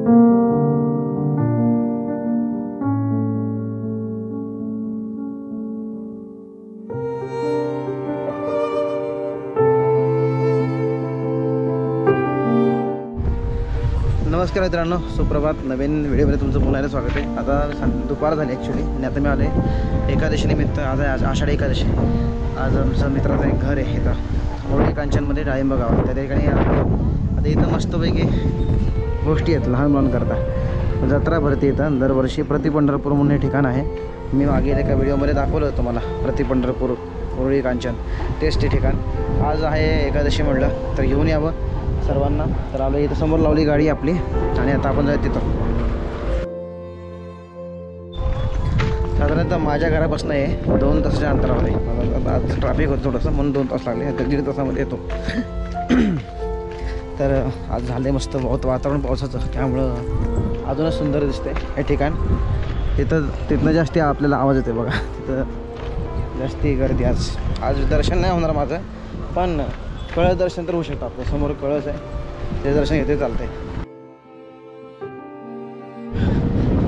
नमस्कार मित्रांनो, सुप्रभात. नवीन व्हिडिओमध्ये तुमचं पुन्हा स्वागत आहे. आता दुपार झाली ॲक्च्युली आणि आता मी आले एकादशी निमित्त. आज आषाढी एकादशी. आज आमचं मित्राचं एक घर आहे इथं ओरळी कांचनमध्ये डाळिंब गावात. त्या ठिकाणी आता इथं मस्तपैकी गोष्टी आहेत लहान मुलांकरता. जत्रा भरती इथं दरवर्षी. प्रति पंढरपूर म्हणून हे ठिकाण आहे. मी मागे एका व्हिडिओमध्ये दाखवलं होतं तुम्हाला प्रति पंढरपूर ओरळी कांचन टेस्टी ठिकाण. आज आहे एकादशी म्हटलं तर घेऊन यावं सर्वांना. तर आलो इथं समोर लावली गाडी आपली आणि आता आपण जाऊ तिथं. साधारणतः माझ्या घरापासून आहे 2 तासाच्या अंतरावर आहे. मला आज ट्रॅफिक होतं थोडंसं म्हणून 2 तास लागले. तर 1.5 तासामध्ये येतो. तर आज झालं मस्त बहुत वातावरण पावसाचं, त्यामुळं अजूनच सुंदर दिसते हे ठिकाण. तिथनं जास्ती आपल्याला आवाज येते बघा. तिथं जास्ती गर्दी. आज दर्शन नाही होणार माझं, पण कळस दर्शन तर होऊ शकतं. आपल्या समोर कळस आहे, ते दर्शन घेते चालतंय.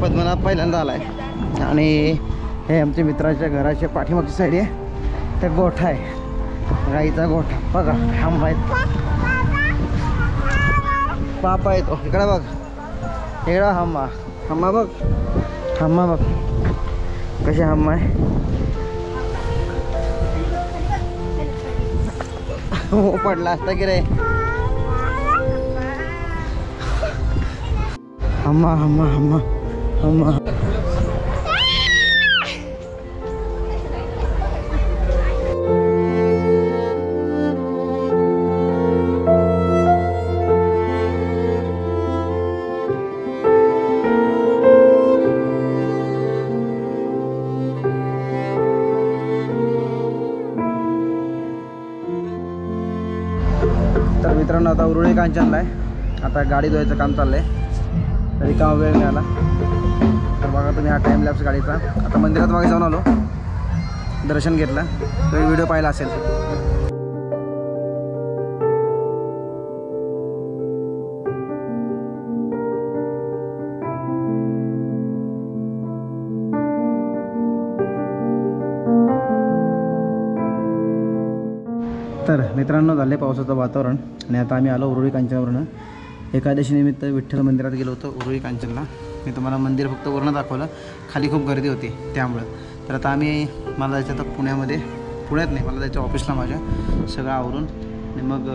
पद्मनाभ पहिल्यांदा आला आहे आणि हे आमच्या मित्राच्या घराच्या पाठीमागची साईड आहे. ते गोठा आहे, गाईचा गोठा बघा. हंबा आहेत, पापा येतो इकडं बघ. इकडं हंबा बघ. हंबा बघ कशी हंबा आहे. हो पडला असता की रे. हम्मा हम्मा हम्मा हम्मा. तर मित्रांनो आता ओरळी कांचनला आहे. आता गाडी धुवायचं काम चाललं आहे. तरी काम वेळ मिळाला तर बघा तुम्ही हा टाईम लॅप्स गाडीचा. आता मंदिरात मागे जाऊन आलो, दर्शन घेतलं. तर व्हिडिओ पाहिला असेल. तर मित्रांनो झाले पावसाचं वातावरण आणि आता आम्ही आलो ओरळी कांचनवरून. एकादशी निमित्त विठ्ठल मंदिरात गेलो होतो ओरळी कांचनला. मी तुम्हाला मंदिर फक्त वरून दाखवलं, खाली खूप गर्दी होती त्यामुळं. तर आता मला जायचं आता पुण्यात नाही, मला जायचं ऑफिसला माझ्या. सगळं आवरून आणि मग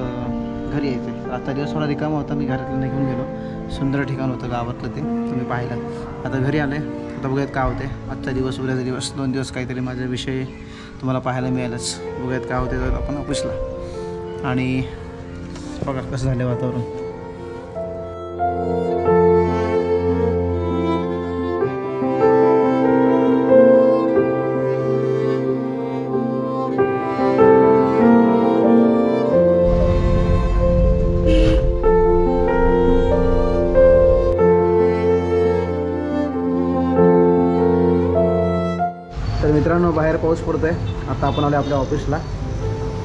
घरी यायचं. आजचा दिवस थोडा रिकामा होता, मी घरातलं घेऊन गेलो. सुंदर ठिकाण होतं गावातलं, ते तुम्ही पाहिलं. आता घरी आले, आता बघूयात काय होते. आजचा दिवस उद्याचा दिवस 2 दिवस काहीतरी माझा विषय तुम्हाला पाहायला मिळालंच. बघूयात काय होते तर आपण ऑफिसला. आणि बघा कसं झालं वातावरण. तर मित्रांनो बाहेर पाऊस पडतोय. आता आपण आलो आपल्या ऑफिसला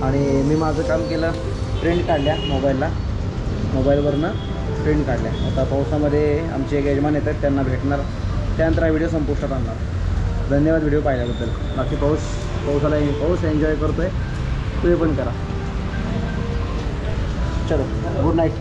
आणि मी माझं काम केलं, प्रिंट काढल्या मोबाईलवरनं प्रिंट काढल्या. आता पावसामध्ये आमचे एक यजमान येतात, त्यांना भेटणार, त्यानंतर हा व्हिडिओ संपुष्टात आणणार. धन्यवाद व्हिडिओ पाहिल्याबद्दल. बाकी पाऊस एन्जॉय करतोय, तुम्ही पण करा. चलो गुड नाईट.